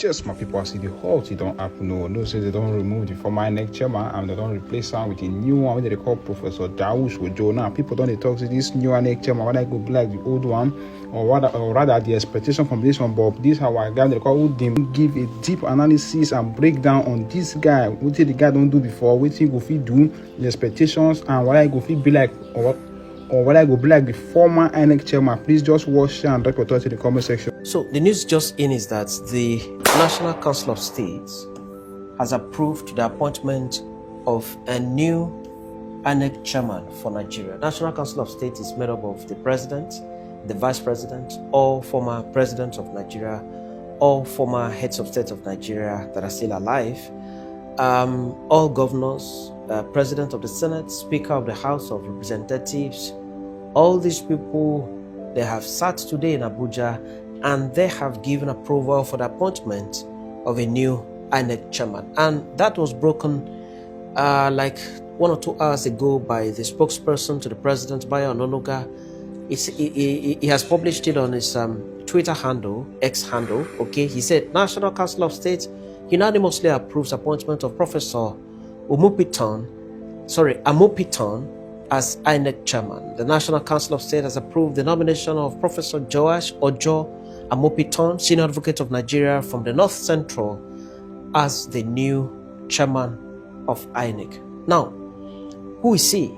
Just my people, I see the halt, it don't happen. No, say they don't remove the former INEC chairman and they don't replace him with a new one, they call Professor Dawush Ojo. Now, people don't talk to this new INEC chairman, whether I go be like the old one, or rather the expectation from this one. But this how I got they call who them give a deep analysis and breakdown on this guy, what the guy don't do before, what he go fit do, the expectations, and what I go fit be like, or whether I go be like the former INEC chairman. Please just watch and drop your thoughts in the comment section. So the news just in is that the National Council of States has approved the appointment of a new INEC chairman for Nigeria. National Council of States is made up of the president, the vice president, all former presidents of Nigeria, all former heads of state of Nigeria that are still alive, all governors, president of the Senate, speaker of the House of Representatives. All these people, they have sat today in Abuja and they have given approval for the appointment of a new INEC chairman. And that was broken like 1 or 2 hours ago by the spokesperson to the president, Bayo Ononuga. He has published it on his Twitter handle, X handle. Okay, he said, National Council of States unanimously approves appointment of Professor Amopitan as INEC chairman. The National Council of State has approved the nomination of Professor Joash Ojo Amopitan, Senior Advocate of Nigeria from the North Central, as the new chairman of INEC. Now, who is he?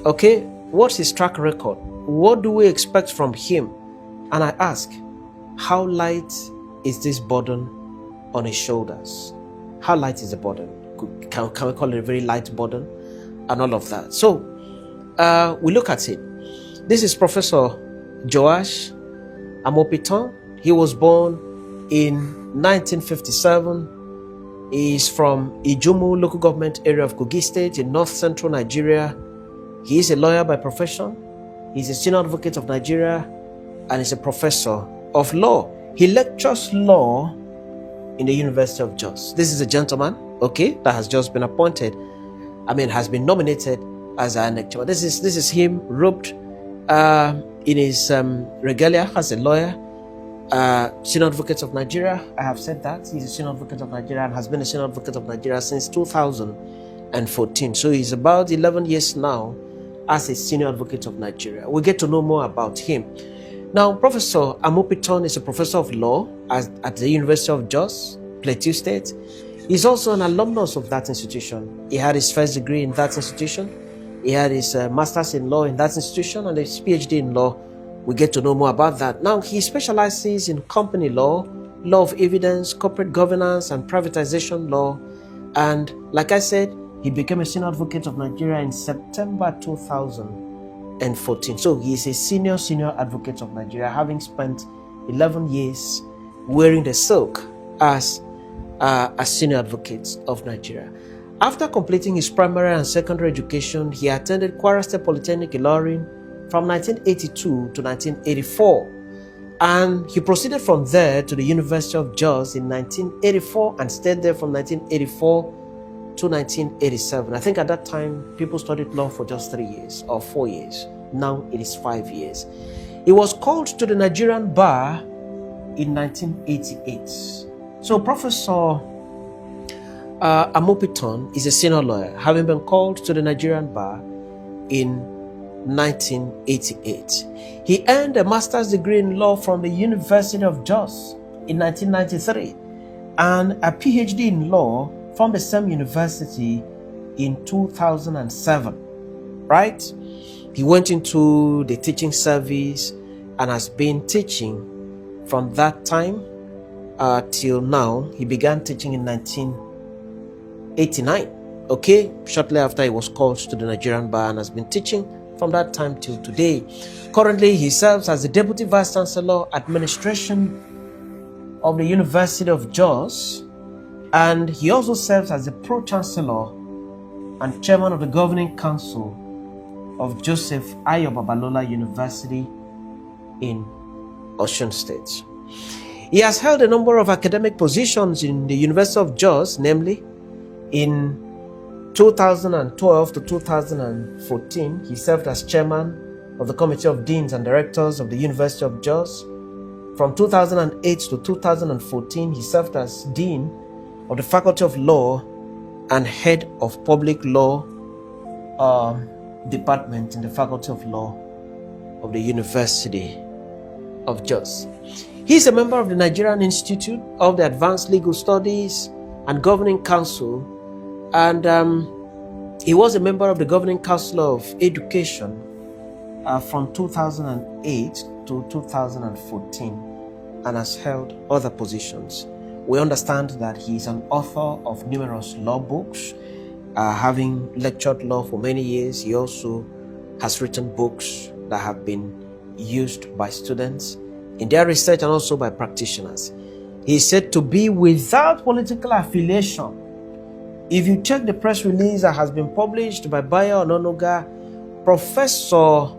Okay, what's his track record? What do we expect from him? And I ask, how light is this burden on his shoulders? How light is the burden? Can we call it a very light burden? And all of that. So, we look at it. This is Professor Joash Amopitan. He was born in 1957. He is from Ijumu local government area of Kogi State in north central Nigeria. He is a lawyer by profession. He's a senior advocate of Nigeria and is a professor of law. He lectures law in the University of Jos. This is a gentleman, okay, that has just been appointed. Has been nominated as an INEC chairman. This is him robed in his regalia as a lawyer, senior advocate of Nigeria. I have said that he's a senior advocate of Nigeria and has been a senior advocate of Nigeria since 2014. So he's about 11 years now as a senior advocate of Nigeria. We'll get to know more about him. Now, Professor Amopitan is a professor of law at the University of Jos, Plateau State. He's also an alumnus of that institution. He had his first degree in that institution. He had his master's in law in that institution and his PhD in law. We get to know more about that. Now, he specializes in company law, law of evidence, corporate governance, and privatization law. And like I said, he became a senior advocate of Nigeria in September 2014. So he is a senior advocate of Nigeria, having spent 11 years wearing the silk as a senior advocate of Nigeria. After completing his primary and secondary education, he attended Kwara State Polytechnic Ilorin from 1982 to 1984. And he proceeded from there to the University of Jos in 1984 and stayed there from 1984 to 1987. I think at that time, people studied law for just 3 years or 4 years. Now it is 5 years. He was called to the Nigerian bar in 1988. So Professor Amopitan is a senior lawyer, having been called to the Nigerian bar in 1988. He earned a master's degree in law from the University of Jos in 1993 and a PhD in law from the same university in 2007, right? He went into the teaching service and has been teaching from that time till now. He began teaching in 1989, okay? Shortly after he was called to the Nigerian bar and has been teaching from that time till today. Currently, he serves as the Deputy Vice Chancellor, Administration of the University of Jos, and he also serves as the Pro-Chancellor and Chairman of the Governing Council of Joseph Ayo Babalola University in Osun State. He has held a number of academic positions in the University of Jos, namely in 2012 to 2014, he served as chairman of the Committee of Deans and Directors of the University of Jos. From 2008 to 2014, he served as Dean of the Faculty of Law and Head of Public Law Department in the Faculty of Law of the University of Jos. He is a member of the Nigerian Institute of the Advanced Legal Studies and Governing Council, and he was a member of the Governing Council of Education from 2008 to 2014 and has held other positions. We understand that he is an author of numerous law books, having lectured law for many years. He also has written books that have been used by students in their research and also by practitioners. He is said to be without political affiliation. If you check the press release that has been published by Bayo Ononuga, Professor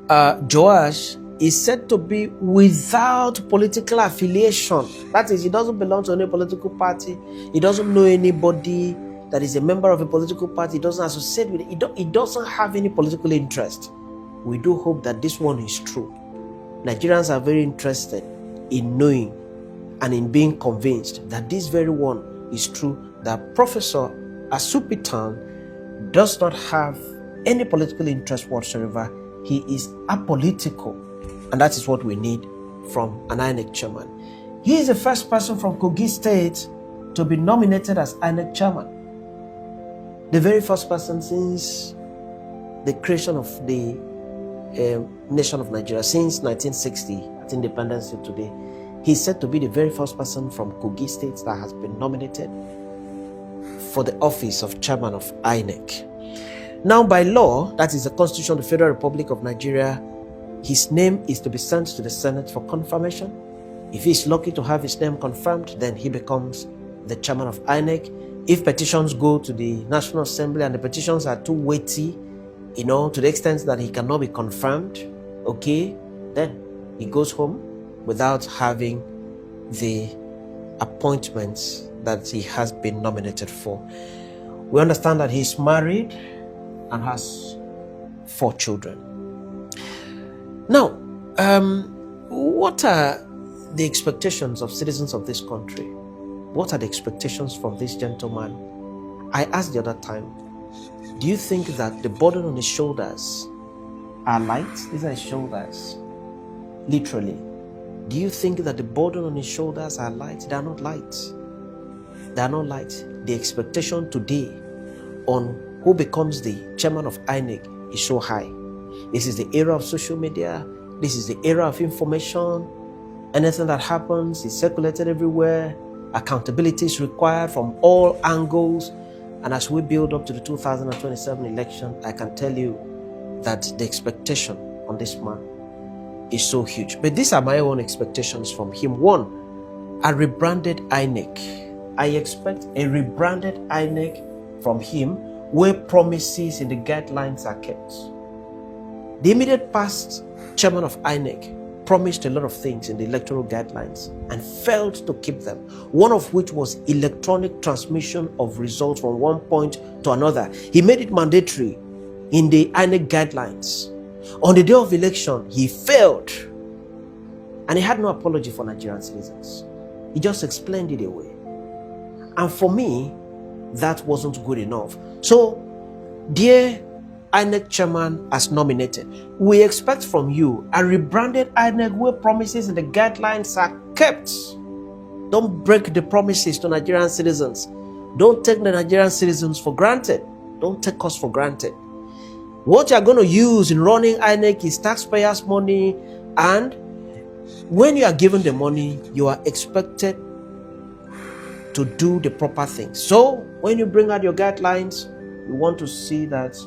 Joash is said to be without political affiliation. That is, he doesn't belong to any political party. He doesn't know anybody that is a member of a political party. He doesn't associate with it. He doesn't have any political interest. We do hope that this one is true. Nigerians are very interested in knowing and in being convinced that this very one is true, that Professor Asupitan does not have any political interest whatsoever. He is apolitical, and that is what we need from an INEC chairman. He is the first person from Kogi State to be nominated as INEC chairman. The very first person since the creation of the nation of Nigeria, since 1960, at independence to today. He's said to be the very first person from Kogi State that has been nominated for the office of chairman of INEC. Now, by law, that is the Constitution of the Federal Republic of Nigeria, his name is to be sent to the Senate for confirmation. If he's lucky to have his name confirmed, then he becomes the chairman of INEC. If petitions go to the National Assembly and the petitions are too weighty, to the extent that he cannot be confirmed, then he goes home without having the appointments that he has been nominated for. We understand that he's married and has 4 children. Now, what are the expectations of citizens of this country? What are the expectations from this gentleman? I asked the other time, do you think that the burden on his shoulders are light? These are his shoulders, literally. Do you think that the burden on his shoulders are light? They are not light. They are not light. The expectation today on who becomes the chairman of INEC is so high. This is the era of social media. This is the era of information. Anything that happens is circulated everywhere. Accountability is required from all angles. And as we build up to the 2027 election, I can tell you that the expectation on this man is so huge. But these are my own expectations from him. One, a rebranded INEC. I expect a rebranded INEC from him where promises in the guidelines are kept. The immediate past chairman of INEC promised a lot of things in the electoral guidelines and failed to keep them, one of which was electronic transmission of results from one point to another. He made it mandatory in the INEC guidelines. On the day of election, he failed, and he had no apology for Nigerian citizens. He just explained it away. And for me, that wasn't good enough. So, dear INEC chairman as nominated, we expect from you a rebranded INEC where promises and the guidelines are kept. Don't break the promises to Nigerian citizens. Don't take the Nigerian citizens for granted. Don't take us for granted. What you're going to use in running INEC is taxpayers' money, and when you are given the money, you are expected to do the proper things. So when you bring out your guidelines, we want to see that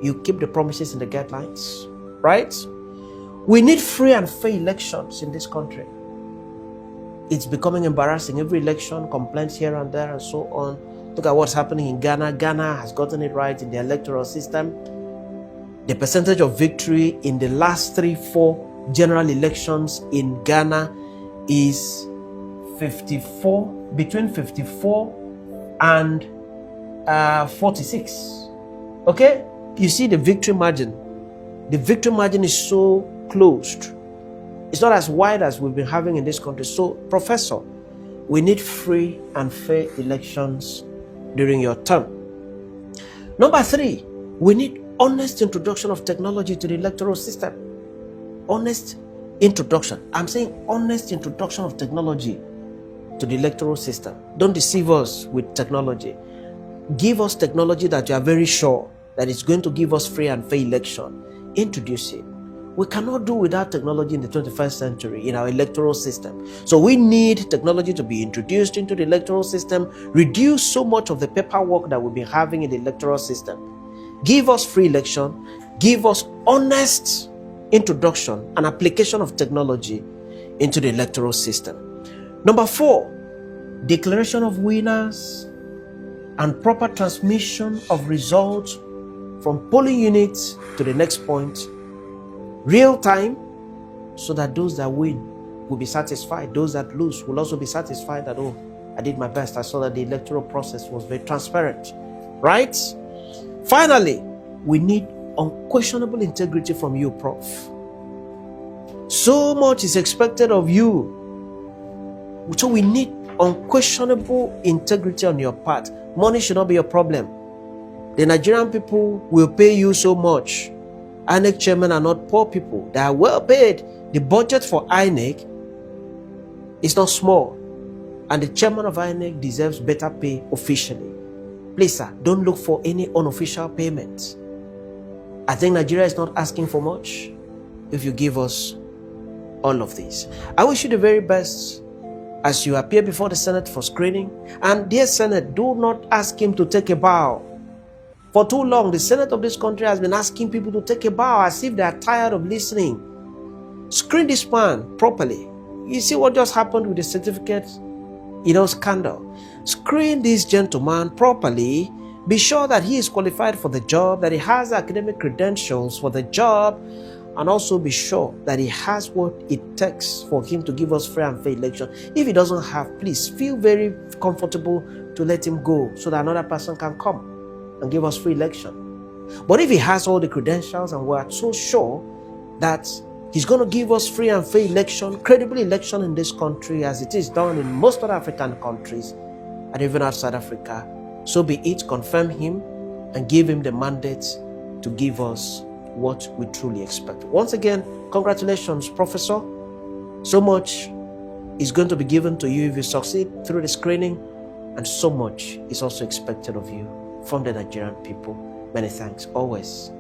you keep the promises in the guidelines, right? We need free and fair elections in this country. It's becoming embarrassing. Every election, complaints here and there and so on. Look at what's happening in Ghana. Ghana has gotten it right in the electoral system. The percentage of victory in the last 3-4 general elections in Ghana is 54, between 54 and 46. Okay? You see the victory margin. The victory margin is so closed. It's not as wide as we've been having in this country. So, Professor, we need free and fair elections during your term. Number 3, we need honest introduction of technology to the electoral system. Honest introduction. I'm saying honest introduction of technology to the electoral system. Don't deceive us with technology. Give us technology that you are very sure that it's going to give us free and fair election. Introduce it. We cannot do without technology in the 21st century in our electoral system. So we need technology to be introduced into the electoral system, reduce so much of the paperwork that we've been having in the electoral system. Give us free election, give us honest introduction and application of technology into the electoral system. Number 4, declaration of winners and proper transmission of results from polling units to the next point, real time, so that those that win will be satisfied. Those that lose will also be satisfied that, oh, I did my best. I saw that the electoral process was very transparent, right? Finally, we need unquestionable integrity from you, Prof. So much is expected of you. So we need unquestionable integrity on your part. Money should not be your problem. The Nigerian people will pay you so much. INEC chairmen are not poor people. They are well paid. The budget for INEC is not small. And the chairman of INEC deserves better pay officially. Please, sir, don't look for any unofficial payments. I think Nigeria is not asking for much if you give us all of this. I wish you the very best as you appear before the Senate for screening. And dear Senate, do not ask him to take a bow. For too long, the Senate of this country has been asking people to take a bow as if they are tired of listening. Screen this man properly. You see what just happened with the certificate, scandal. Screen this gentleman properly. Be sure that he is qualified for the job, that he has academic credentials for the job, and also be sure that he has what it takes for him to give us free and fair election. If he doesn't have, please feel very comfortable to let him go so that another person can come and give us free election. But if he has all the credentials and we're so sure that he's going to give us free and fair election, credible election in this country as it is done in most other African countries and even outside Africa, so be it, confirm him and give him the mandate to give us what we truly expect. Once again, congratulations, Professor. So much is going to be given to you if you succeed through the screening, and so much is also expected of you from the Nigerian people. Many thanks always.